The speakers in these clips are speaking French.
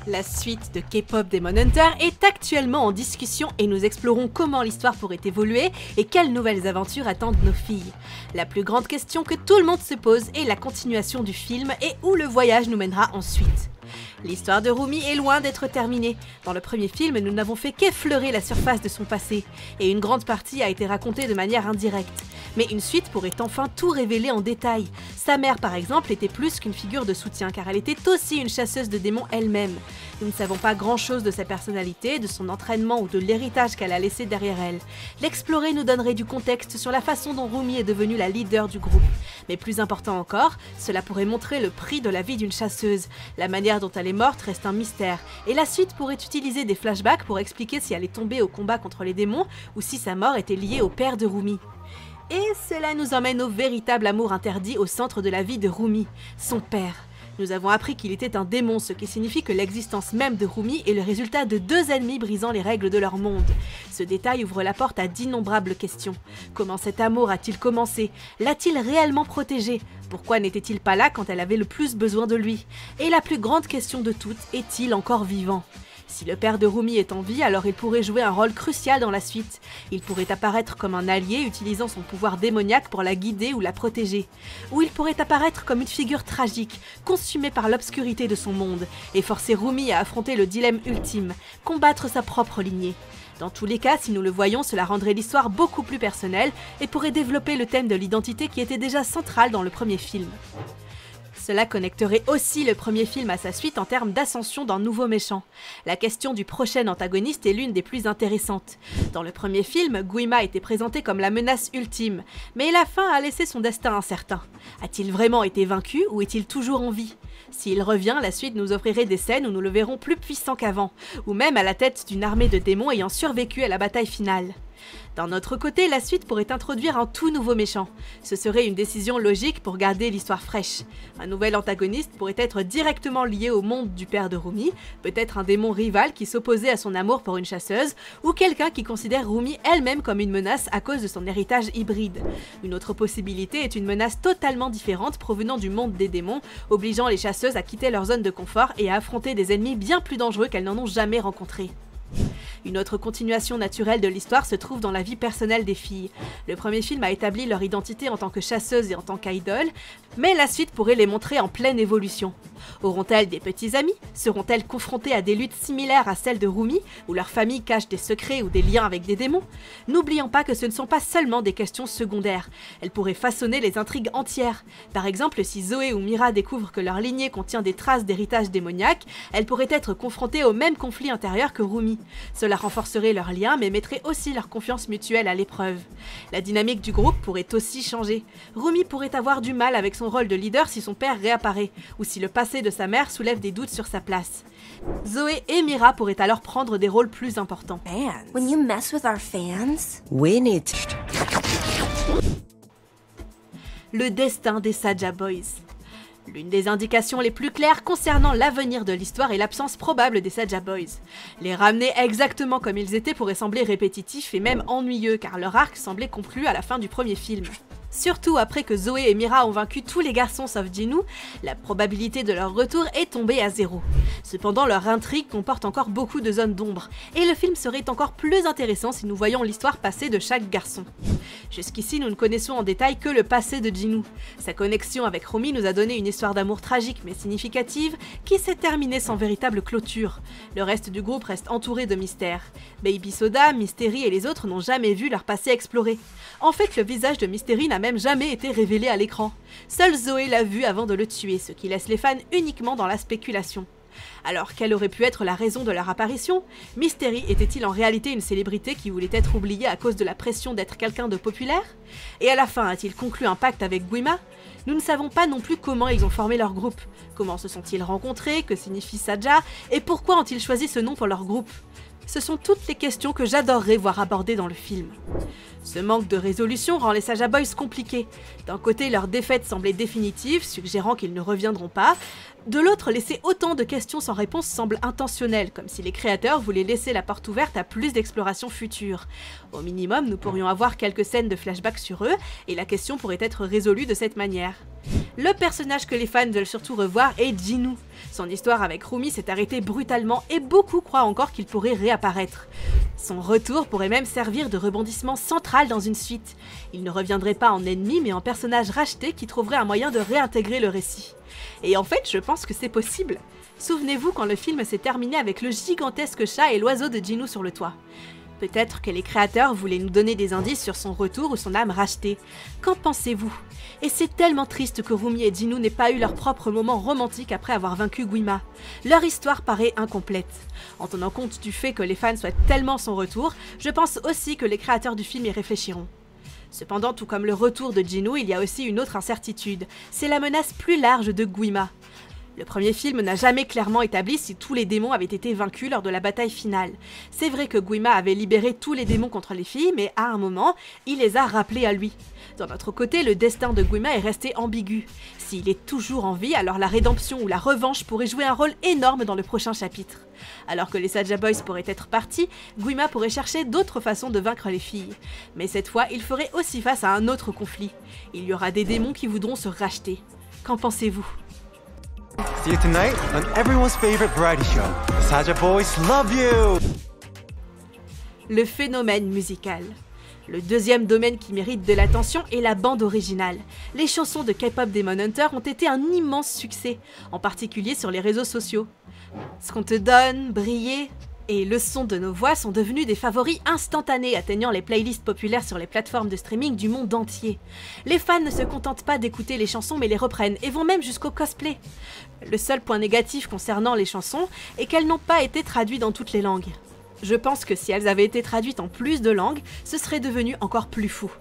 La suite de K-pop Demon Hunter est actuellement en discussion et nous explorons comment l'histoire pourrait évoluer et quelles nouvelles aventures attendent nos filles. La plus grande question que tout le monde se pose est la continuation du film et où le voyage nous mènera ensuite. L'histoire de Rumi est loin d'être terminée. Dans le premier film, nous n'avons fait qu'effleurer la surface de son passé, et une grande partie a été racontée de manière indirecte. Mais une suite pourrait enfin tout révéler en détail. Sa mère, par exemple, était plus qu'une figure de soutien, car elle était aussi une chasseuse de démons elle-même. Nous ne savons pas grand-chose de sa personnalité, de son entraînement ou de l'héritage qu'elle a laissé derrière elle. L'explorer nous donnerait du contexte sur la façon dont Rumi est devenue la leader du groupe. Mais plus important encore, cela pourrait montrer le prix de la vie d'une chasseuse. La manière dont elle est morte reste un mystère, et la suite pourrait utiliser des flashbacks pour expliquer si elle est tombée au combat contre les démons ou si sa mort était liée au père de Rumi. Et cela nous emmène au véritable amour interdit au centre de la vie de Rumi, son père. Nous avons appris qu'il était un démon, ce qui signifie que l'existence même de Rumi est le résultat de deux ennemis brisant les règles de leur monde. Ce détail ouvre la porte à d'innombrables questions. Comment cet amour a-t-il commencé? L'a-t-il réellement protégé? Pourquoi n'était-il pas là quand elle avait le plus besoin de lui? Et la plus grande question de toutes, est-il encore vivant? Si le père de Rumi est en vie, alors il pourrait jouer un rôle crucial dans la suite. Il pourrait apparaître comme un allié utilisant son pouvoir démoniaque pour la guider ou la protéger. Ou il pourrait apparaître comme une figure tragique, consumée par l'obscurité de son monde, et forcer Rumi à affronter le dilemme ultime, combattre sa propre lignée. Dans tous les cas, si nous le voyons, cela rendrait l'histoire beaucoup plus personnelle et pourrait développer le thème de l'identité qui était déjà central dans le premier film. Cela connecterait aussi le premier film à sa suite en termes d'ascension d'un nouveau méchant. La question du prochain antagoniste est l'une des plus intéressantes. Dans le premier film, Guima était présenté comme la menace ultime, mais la fin a laissé son destin incertain. A-t-il vraiment été vaincu ou est-il toujours en vie? S'il revient, la suite nous offrirait des scènes où nous le verrons plus puissant qu'avant, ou même à la tête d'une armée de démons ayant survécu à la bataille finale. D'un autre côté, la suite pourrait introduire un tout nouveau méchant. Ce serait une décision logique pour garder l'histoire fraîche. Un nouvel antagoniste pourrait être directement lié au monde du père de Rumi, peut-être un démon rival qui s'opposait à son amour pour une chasseuse, ou quelqu'un qui considère Rumi elle-même comme une menace à cause de son héritage hybride. Une autre possibilité est une menace totalement différente provenant du monde des démons, obligeant les chasseuses à quitter leur zone de confort et à affronter des ennemis bien plus dangereux qu'elles n'en ont jamais rencontrés. Une autre continuation naturelle de l'histoire se trouve dans la vie personnelle des filles. Le premier film a établi leur identité en tant que chasseuses et en tant qu'idole, mais la suite pourrait les montrer en pleine évolution. Auront-elles des petits amis? Seront-elles confrontées à des luttes similaires à celles de Rumi, où leur famille cache des secrets ou des liens avec des démons? N'oublions pas que ce ne sont pas seulement des questions secondaires, elles pourraient façonner les intrigues entières. Par exemple, si Zoé ou Mira découvrent que leur lignée contient des traces d'héritage démoniaque, elles pourraient être confrontées au même conflit intérieur que Rumi. Cela renforcerait leur lien, mais mettrait aussi leur confiance mutuelle à l'épreuve. La dynamique du groupe pourrait aussi changer. Rumi pourrait avoir du mal avec son rôle de leader si son père réapparaît, ou si le passé de sa mère soulève des doutes sur sa place. Zoé et Mira pourraient alors prendre des rôles plus importants. When you mess with our fans, we need Le destin des Saja Boys. L'une des indications les plus claires concernant l'avenir de l'histoire est l'absence probable des Saja Boys. Les ramener exactement comme ils étaient pourrait sembler répétitif et même ennuyeux car leur arc semblait conclu à la fin du premier film. Surtout après que Zoé et Mira ont vaincu tous les garçons sauf Jinu, la probabilité de leur retour est tombée à 0. Cependant, leur intrigue comporte encore beaucoup de zones d'ombre, et le film serait encore plus intéressant si nous voyions l'histoire passée de chaque garçon. Jusqu'ici, nous ne connaissons en détail que le passé de Jinu. Sa connexion avec Rumi nous a donné une histoire d'amour tragique mais significative qui s'est terminée sans véritable clôture. Le reste du groupe reste entouré de mystères. Baby Soda, Mystery et les autres n'ont jamais vu leur passé exploré. En fait, le visage de Mystery n'a même jamais été révélé à l'écran. Seule Zoé l'a vu avant de le tuer, ce qui laisse les fans uniquement dans la spéculation. Alors, quelle aurait pu être la raison de leur apparition? Mystery était-il en réalité une célébrité qui voulait être oubliée à cause de la pression d'être quelqu'un de populaire? Et à la fin, a-t-il conclu un pacte avec Guima? Nous ne savons pas non plus comment ils ont formé leur groupe. Comment se sont-ils rencontrés? Que signifie Saja? Et pourquoi ont-ils choisi ce nom pour leur groupe? Ce sont toutes les questions que j'adorerais voir abordées dans le film. Ce manque de résolution rend les Saja Boys compliqués. D'un côté, leur défaite semblait définitive, suggérant qu'ils ne reviendront pas. De l'autre, laisser autant de questions sans réponse semble intentionnel, comme si les créateurs voulaient laisser la porte ouverte à plus d'explorations futures. Au minimum, nous pourrions avoir quelques scènes de flashback sur eux, et la question pourrait être résolue de cette manière. Le personnage que les fans veulent surtout revoir est Jinwoo. Son histoire avec Rumi s'est arrêtée brutalement et beaucoup croient encore qu'il pourrait réapparaître. Son retour pourrait même servir de rebondissement central dans une suite. Il ne reviendrait pas en ennemi mais en personnage racheté qui trouverait un moyen de réintégrer le récit. Et en fait, je pense que c'est possible. Souvenez-vous quand le film s'est terminé avec le gigantesque chat et l'oiseau de Jinwoo sur le toit. Peut-être que les créateurs voulaient nous donner des indices sur son retour ou son âme rachetée. Qu'en pensez-vous? Et c'est tellement triste que Rumi et Jinwoo n'aient pas eu leur propre moment romantique après avoir vaincu Guima. Leur histoire paraît incomplète. En tenant compte du fait que les fans souhaitent tellement son retour, je pense aussi que les créateurs du film y réfléchiront. Cependant, tout comme le retour de Jinwoo, il y a aussi une autre incertitude. C'est la menace plus large de Guima. Le premier film n'a jamais clairement établi si tous les démons avaient été vaincus lors de la bataille finale. C'est vrai que Guima avait libéré tous les démons contre les filles, mais à un moment, il les a rappelés à lui. D'un autre côté, le destin de Guima est resté ambigu. S'il est toujours en vie, alors la rédemption ou la revanche pourrait jouer un rôle énorme dans le prochain chapitre. Alors que les Saja Boys pourraient être partis, Guima pourrait chercher d'autres façons de vaincre les filles. Mais cette fois, il ferait aussi face à un autre conflit. Il y aura des démons qui voudront se racheter. Qu'en pensez-vous ? See you tonight on everyone's favorite variety show. The Saja Boys love you! Le phénomène musical. Le deuxième domaine qui mérite de l'attention est la bande originale. Les chansons de K-pop Demon Hunter ont été un immense succès, en particulier sur les réseaux sociaux. Ce qu'on te donne, briller et le son de nos voix sont devenus des favoris instantanés atteignant les playlists populaires sur les plateformes de streaming du monde entier. Les fans ne se contentent pas d'écouter les chansons mais les reprennent et vont même jusqu'au cosplay. Le seul point négatif concernant les chansons est qu'elles n'ont pas été traduites dans toutes les langues. Je pense que si elles avaient été traduites en plus de langues, ce serait devenu encore plus fou.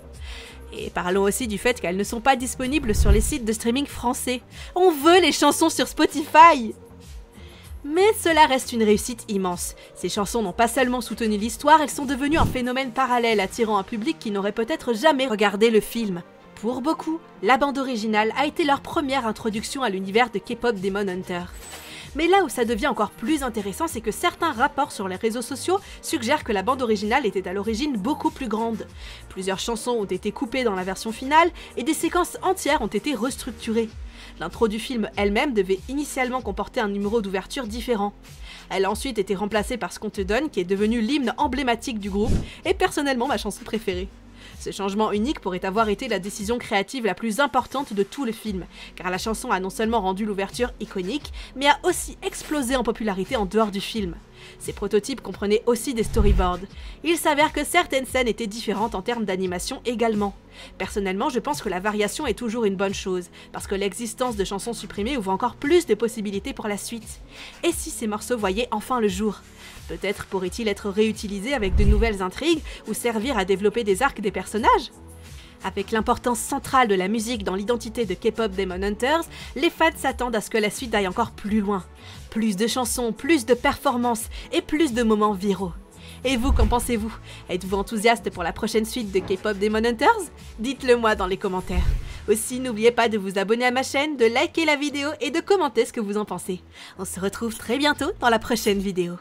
Et parlons aussi du fait qu'elles ne sont pas disponibles sur les sites de streaming français. On veut les chansons sur Spotify! Mais cela reste une réussite immense. Ces chansons n'ont pas seulement soutenu l'histoire, elles sont devenues un phénomène parallèle attirant un public qui n'aurait peut-être jamais regardé le film. Pour beaucoup, la bande originale a été leur première introduction à l'univers de K-pop Demon Hunter. Mais là où ça devient encore plus intéressant, c'est que certains rapports sur les réseaux sociaux suggèrent que la bande originale était à l'origine beaucoup plus grande. Plusieurs chansons ont été coupées dans la version finale et des séquences entières ont été restructurées. L'intro du film elle-même devait initialement comporter un numéro d'ouverture différent. Elle a ensuite été remplacée par Ce qu'on te donne, qui est devenu l'hymne emblématique du groupe et personnellement ma chanson préférée. Ce changement unique pourrait avoir été la décision créative la plus importante de tout le film, car la chanson a non seulement rendu l'ouverture iconique, mais a aussi explosé en popularité en dehors du film. Ces prototypes comprenaient aussi des storyboards. Il s'avère que certaines scènes étaient différentes en termes d'animation également. Personnellement, je pense que la variation est toujours une bonne chose, parce que l'existence de chansons supprimées ouvre encore plus de possibilités pour la suite. Et si ces morceaux voyaient enfin le jour ? Peut-être pourrait-il être réutilisé avec de nouvelles intrigues ou servir à développer des arcs des personnages ? Avec l'importance centrale de la musique dans l'identité de K-pop Demon Hunters, les fans s'attendent à ce que la suite aille encore plus loin. Plus de chansons, plus de performances et plus de moments viraux. Et vous, qu'en pensez-vous? Êtes-vous enthousiaste pour la prochaine suite de K-pop Demon Hunters? Dites-le moi dans les commentaires. Aussi, n'oubliez pas de vous abonner à ma chaîne, de liker la vidéo et de commenter ce que vous en pensez. On se retrouve très bientôt dans la prochaine vidéo.